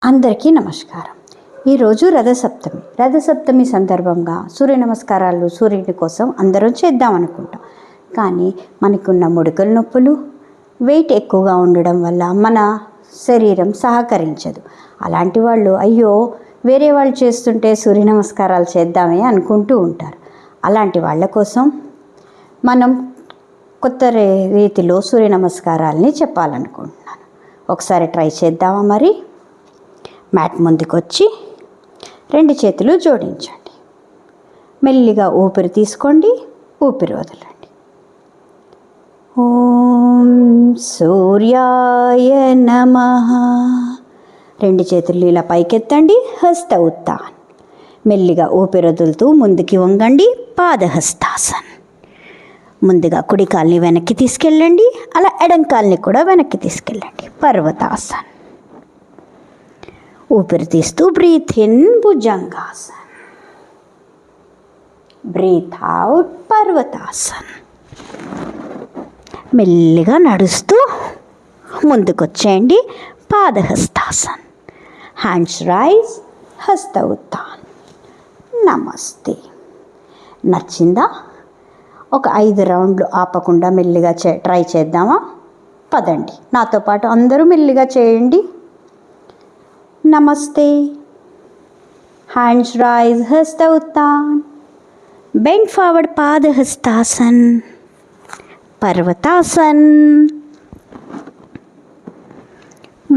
అందరికీ నమస్కారం. ఈరోజు రథసప్తమి సందర్భంగా సూర్య నమస్కారాలు సూర్యుని కోసం అందరం చేద్దాం అనుకుంటాం. కానీ మనకున్న ముడుకల నొప్పులు, వెయిట్ ఎక్కువగా ఉండడం వల్ల మన శరీరం సహకరించదు. అలాంటి వాళ్ళు అయ్యో వేరే వాళ్ళు చేస్తుంటే సూర్య నమస్కారాలు చేద్దామే అనుకుంటూ ఉంటారు. అలాంటి వాళ్ళ కోసం మనం కొత్త రీతిలో సూర్య నమస్కారాలని చెప్పాలనుకుంటున్నాను. ఒకసారి ట్రై చేద్దామా? మరి మ్యాట్ ముందుకు వచ్చి 2 చేతులు జోడించండి. మెల్లిగా ఊపిరి తీసుకోండి, ఊపిరి వదలండి. ఓం సూర్యాయ నమః. 2 చేతులు ఇలా పైకెత్తండి, హస్త ఉత్థాన్. మెల్లిగా ఊపిరి వదులుతూ ముందుకి వంగండి, పాదహస్తాసన్. ముందుగా కుడి కాల్ని వెనక్కి తీసుకెళ్ళండి, అలా ఎడం కాల్ని కూడా వెనక్కి తీసుకెళ్ళండి, పర్వతాసన్. ఊపిరి తీస్తూ బ్రీత్ ఇన్, భుజంగాసన్. బ్రీత్ అవుట్, పర్వతాసన్. మెల్లిగా నడుస్తూ ముందుకొచ్చేయండి, పాదహస్తాసన్. హ్యాండ్స్ రైజ్, హస్త ఉత్థాన్. నమస్తే. నచ్చిందా? ఒక 5 రౌండ్లు ఆపకుండా మెల్లిగా ట్రై చేద్దామా? పదండి, నాతో పాటు అందరూ మెల్లిగా చేయండి. నమస్తే. హ్యాండ్స్ రైజ్, హస్త ఉత్థాన్. బెండ్ ఫార్వర్డ్, పాదహస్తాసన్. పర్వతాసన్,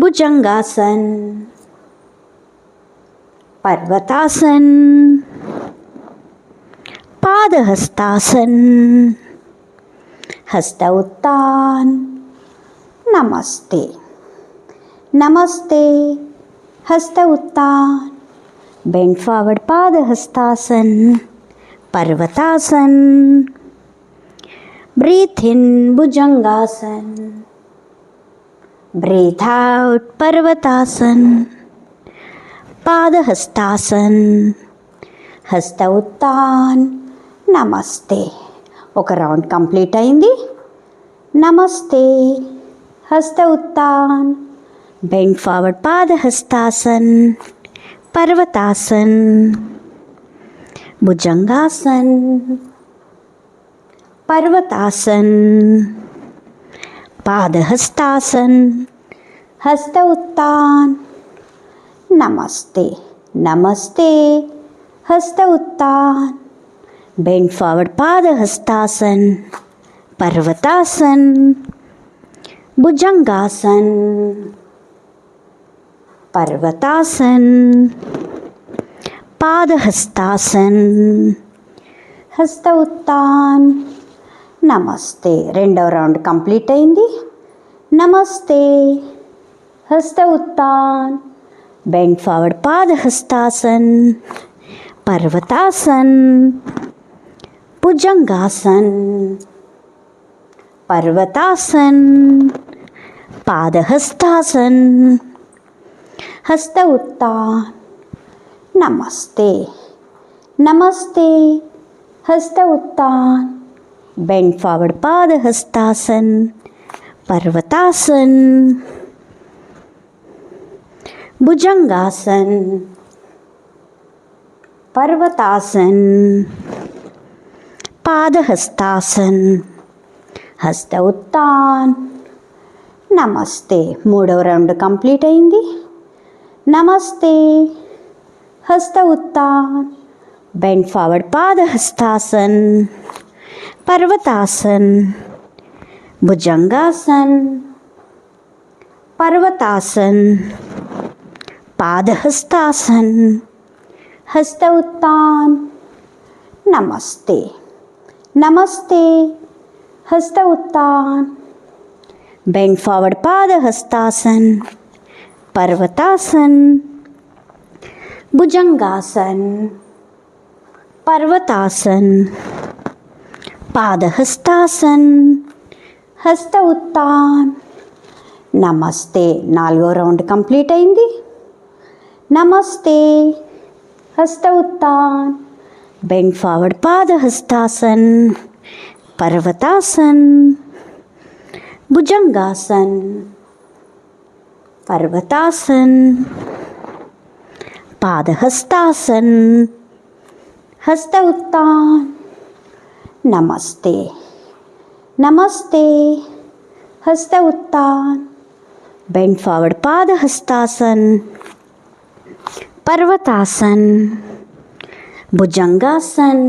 భుజంగాసన్. పర్వతాసన్, పాదహస్తాసన్. హస్త ఉత్థాన్. నమస్తే. నమస్తే. హస్త ఉత్థాన్. బెండ్ ఫార్వర్డ్, పాదహస్తాసన్. పర్వతాసన్. బ్రీత్ ఇన్, భుజంగాసన్. బ్రీత్ అవుట్, పర్వతాసన్. పాదహస్తాసన్. హస్త ఉత్థాన్. నమస్తే. ఒక రౌండ్ కంప్లీట్ అయింది. నమస్తే. హస్త ఉత్థాన్. బెండ్ ఫార్వర్డ్, పాదహస్తాసన్. పర్వతాసన్. భుజంగాసన్. పర్వతాసన్. పాదహస్తాసన్. హస్త ఉత్థాన్. నమస్తే. నమస్తే. హస్త ఉత్థాన్. బెండ్ ఫార్వర్డ్, పాదహస్తాసన్. పర్వతాసన్. భుజంగాసన్. పర్వతాసన్. పాదహస్తాసన్. హస్త ఉత్థాన్. నమస్తే. 2వ రౌండ్ కంప్లీట్ అయింది. నమస్తే. హస్త ఉత్థాన్. బెండ్ ఫార్వర్డ్, పాదహస్తాసన్. పర్వతాసన్. భుజంగాసన్. పర్వతాసన్. పాదహస్తాసన్. హస్త ఉత్థాన్. నమస్తే. నమస్తే. హస్త ఉత్థాన్. బెండ్ ఫార్వర్డ్, పాదహస్తాసన్. పర్వతాసన్. భుజంగాసన్. పర్వతాసన్. పాదహస్తాసన్. హస్త ఉత్థాన్. నమస్తే. 3వ రౌండ్ కంప్లీట్ అయింది. నమస్తే. హస్త ఉత్థాన్. బెండ్ ఫార్వర్డ్, పాదహస్తాసన్. పర్వతాసన్. భుజంగాసన్. పర్వతాసన్. పాదహస్తాసన్. హస్త ఉత్థాన్. నమస్తే. నమస్తే. హస్త ఉత్థాన్. బెండ్ ఫార్వర్డ్, పాదహస్తాసన్. పర్వతాసన్. భుజంగాసన్. పర్వతాసన్. పాదహస్తాసన్. హస్త ఉత్థాన్. నమస్తే. 4వ రౌండ్ కంప్లీట్ అయింది. నమస్తే. హస్త ఉత్థాన్. బెండ్ ఫార్వర్డ్, పాదహస్తాసన్. పర్వతాసన్. భుజంగాసన్. పర్వతాసన్. पादहस्तासन, हस्त उत्तान, नमस्ते, नमस्ते, हस्त उत्तान, बेंड फॉरवर्ड पादहस्तासन, पर्वतासन, भुजंगासन,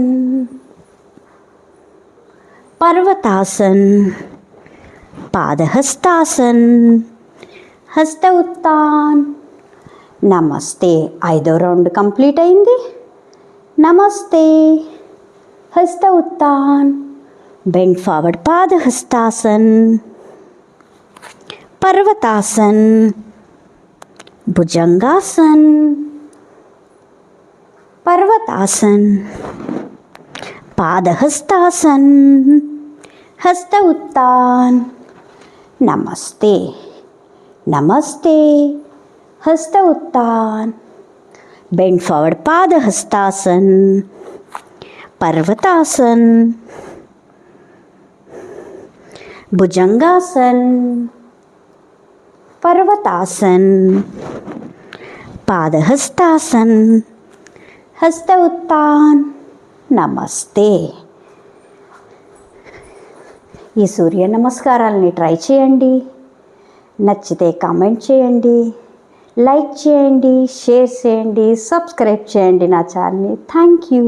पर्वतासन, पादहस्तासन, हस्त उत्तान, నమస్తే. 5వ రౌండ్ కంప్లీట్ అయింది. నమస్తే, హస్త ఉత్తాన్, బెండ్ ఫార్వర్డ్ పాదహస్తాసన్, పర్వతాసన్, భుజంగాసన్, పర్వతాసన్, పాదహస్తాసన్, హస్త ఉత్తాన్, నమస్తే, నమస్తే, हस्त उत्तान, बेंड फॉरवर्ड पादहस्तासन, पर्वतासन, भुजंगासन, पर्वतासन, पादहस्तासन, हस्त उत्तान, నమస్తే. ఈ సూర్య నమస్కారాలని ట్రై చేయండి. నచ్చితే కామెంట్ చేయండి, లైక్ చేయండి, షేర్ చేయండి, సబ్స్క్రైబ్ చేయండి నా ఛానల్ని. Thank you.